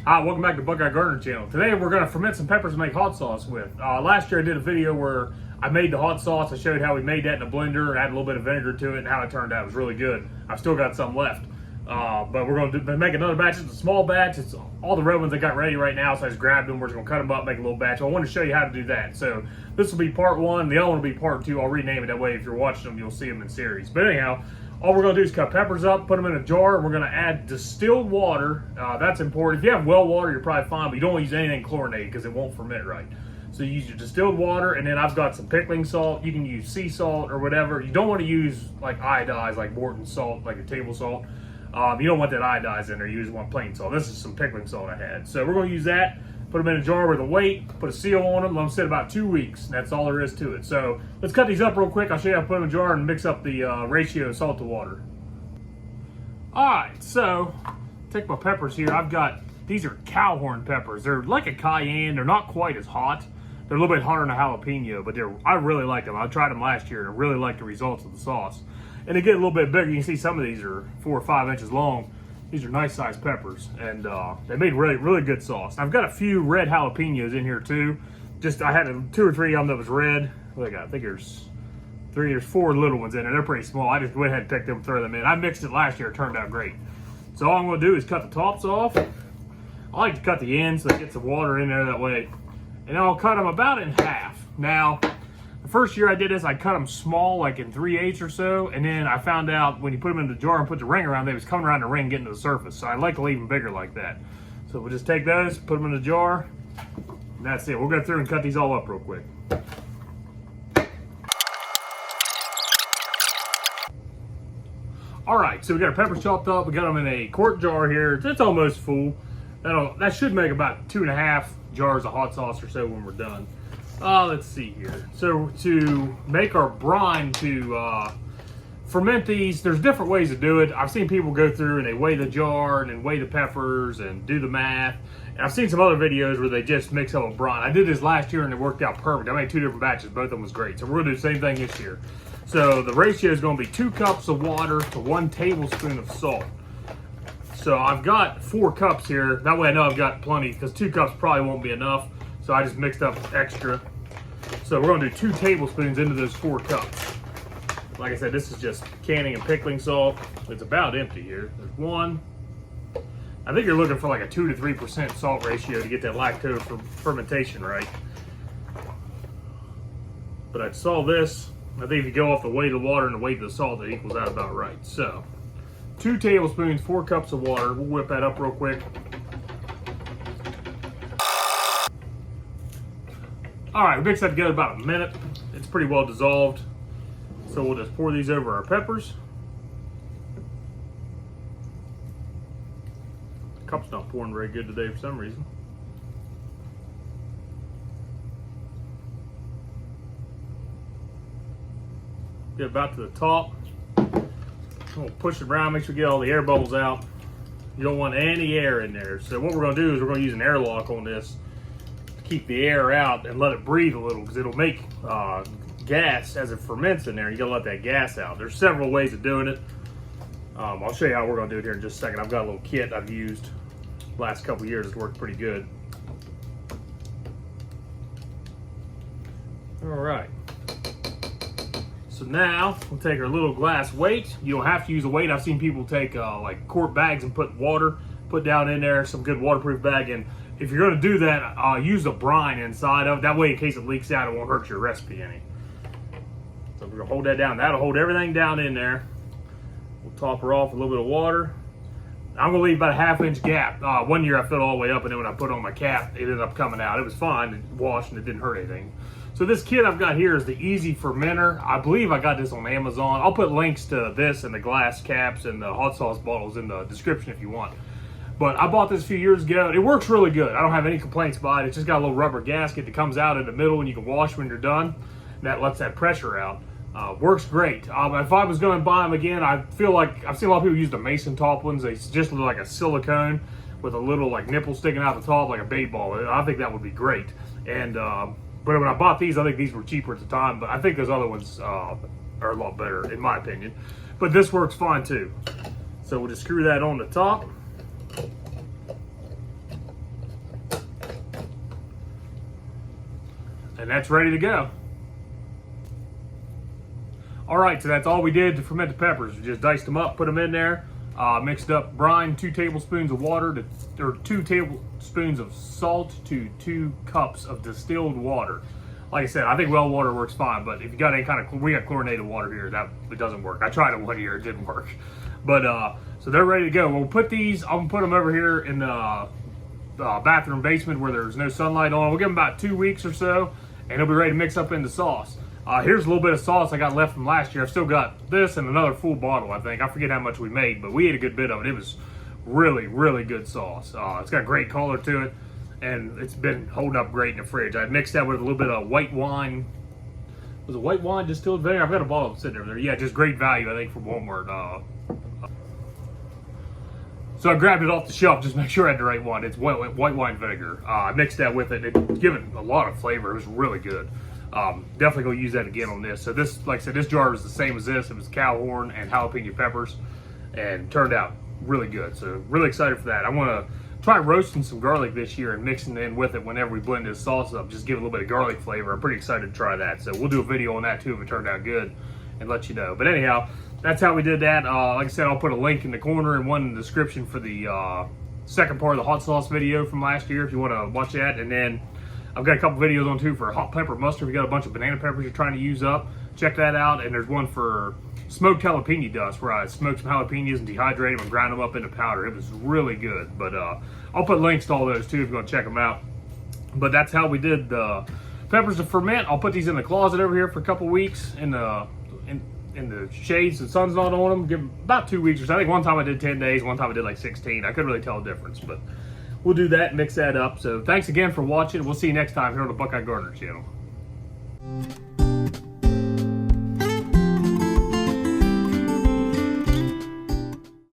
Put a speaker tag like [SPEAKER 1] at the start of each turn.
[SPEAKER 1] Hi, welcome back to Buckeye Gardener Channel. Today we're going to ferment some peppers to make hot sauce with. Last year I did a video where I made the hot sauce. I showed how we made that in a blender and added a little bit of vinegar to it and how it turned out. It was really good. I've still got some left. But we're going to make another batch. It's a small batch. It's all the red ones I got ready right now, so I just grabbed them. We're just going to cut them up, make a little batch. I want to show you how to do that. So this will be part one. The other one will be part two. I'll rename it that way. If you're watching them, you'll see them in series. But anyhow, all we're going to do is cut peppers up, put them in a jar. We're going to add distilled water. That's important. If you have well water, you're probably fine, but you don't want to use anything chlorinated because it won't ferment right. So you use your distilled water, and then I've got some pickling salt. You can use sea salt or whatever. You don't want to use like iodized, like Morton salt, like a table salt. You don't want that iodized in there. You just want plain salt. This is some pickling salt I had. So we're going to use that. Put them in a jar with a weight, put a seal on them, let them sit about 2 weeks. And that's all there is to it. So let's cut these up real quick. I'll show you how to put them in a jar and mix up the ratio of salt to water. All right, so take my peppers here. These are cow horn peppers. They're like a cayenne. They're not quite as hot. They're a little bit hotter than a jalapeno, but I really like them. I tried them last year and I really like the results of the sauce. And they get a little bit bigger. You can see some of these are 4 or 5 inches long. These are nice sized peppers, and they made really good sauce. I've got a few red jalapenos in here too. I had 2 or 3 of them that was red. I think there's 4 little ones in there. They're pretty small. I just went ahead and picked them and threw them in. I mixed it last year. It turned out great. So all I'm going to do is cut the tops off. I like to cut the ends so it gets some water in there that way. And then I'll cut them about in half. Now, the first year I did this, I cut them small, like in 3/8 or so, and then I found out when you put them in the jar and put the ring around, they was coming around the ring getting to the surface. So I like to leave them bigger like that. So we'll just take those, put them in the jar, and that's it. We'll go through and cut these all up real quick. All right, so we got our peppers chopped up. We got them in a quart jar here. It's almost full. That should make about 2.5 jars of hot sauce or so when we're done. Let's see here. So to make our brine to ferment these, there's different ways to do it. I've seen people go through and they weigh the jar and then weigh the peppers and do the math. And I've seen some other videos where they just mix up a brine. I did this last year and it worked out perfect. I made 2 different batches. Both of them was great. So we're gonna do the same thing this year. So the ratio is gonna be 2 cups of water to 1 tablespoon of salt. So I've got 4 cups here. That way I know I've got plenty, because 2 cups probably won't be enough. So I just mixed up extra. So we're gonna do 2 tablespoons into those 4 cups. Like I said, this is just canning and pickling salt. It's about empty here. There's 1. I think you're looking for like a 2 to 3% salt ratio to get that lactose fermentation right. But I saw this. I think if you go off the weight of the water and the weight of the salt, it equals out about right. So 2 tablespoons, 4 cups of water. We'll whip that up real quick. All right, we mix that together about a minute. It's pretty well dissolved. So we'll just pour these over our peppers. The cup's not pouring very good today for some reason. Get about to the top. We'll push it around, make sure we get all the air bubbles out. You don't want any air in there. So what we're gonna do is we're gonna use an airlock on this to keep the air out and let it breathe a little, because it'll make gas as it ferments in there. You gotta let that gas out. There's several ways of doing it. I'll show you how we're gonna do it here in just a second. I've got a little kit I've used the last couple of years. It's worked pretty good. All right. So now we'll take our little glass weight. You don't have to use a weight. I've seen people take like quart bags and put down in there, some good waterproof bag. And if you're gonna do that, use a brine inside of it. That way, in case it leaks out, it won't hurt your recipe any. So we're gonna hold that down. That'll hold everything down in there. We'll top her off with a little bit of water. I'm gonna leave about a 1/2 inch gap. One year I filled all the way up, and then when I put on my cap, it ended up coming out. It was fine, it washed, and it didn't hurt anything. So this kit I've got here is the Easy Fermenter. I believe I got this on Amazon. I'll put links to this and the glass caps and the hot sauce bottles in the description if you want. But I bought this a few years ago. It works really good. I don't have any complaints about it. It's just got a little rubber gasket that comes out in the middle and you can wash when you're done. And that lets that pressure out. Works great. If I was going to buy them again, I feel like I've seen a lot of people use the Mason top ones. They just look like a silicone with a little like nipple sticking out the top like a baby ball. I think that would be great. And but when I bought these, I think these were cheaper at the time. But I think those other ones are a lot better in my opinion. But this works fine too. So we'll just screw that on the top. and that's ready to go. All right, so that's all we did to ferment the peppers. We just diced them up, put them in there, mixed up brine, 2 tablespoons of water, or 2 tablespoons of salt to 2 cups of distilled water. Like I said, I think well water works fine, but if you got any kind of, we got chlorinated water here, it doesn't work. I tried it 1 year, it didn't work. But, so they're ready to go. We'll put these, I'm gonna put them over here in the bathroom basement where there's no sunlight on. We'll give them about 2 weeks or so, and they'll be ready to mix up into sauce. Here's a little bit of sauce I got left from last year. I've still got this and another full bottle, I think. I forget how much we made, but we ate a good bit of it. It was really, really good sauce. It's got great color to it, and it's been holding up great in the fridge. I mixed that with a little bit of white wine. Was it white wine distilled vinegar? I've got a bottle sitting over there. Yeah, just great value, I think, from Walmart. So I grabbed it off the shelf, just make sure I had the right one. It's white wine vinegar. I mixed that with it. It's given a lot of flavor. It was really good. Definitely gonna use that again on this. So this, like I said, this jar was the same as this. It was cow horn and jalapeno peppers, and turned out really good. So really excited for that. I want to try roasting some garlic this year and mixing it in with it whenever we blend this sauce up. Just give it a little bit of garlic flavor. I'm pretty excited to try that. So we'll do a video on that too if it turned out good, and let you know. But anyhow, that's how we did that. Like I said, I'll put a link in the corner and one in the description for the second part of the hot sauce video from last year if you want to watch that. And then I've got a couple videos on too for hot pepper mustard. If you got a bunch of banana peppers you're trying to use up, check that out. And there's one for smoked jalapeno dust where I smoked some jalapenos and dehydrated them and ground them up into powder. It was really good. But I'll put links to all those too if you want to check them out. But that's how we did the peppers to ferment. I'll put these in the closet over here for a couple weeks in the shades. The sun's not on them. Give them about 2 weeks or so. I think one time I did 10 days, one time I did like 16. I couldn't really tell the difference, but we'll do that, mix that up. So thanks again for watching. We'll see you next time here on the Buckeye Gardener channel.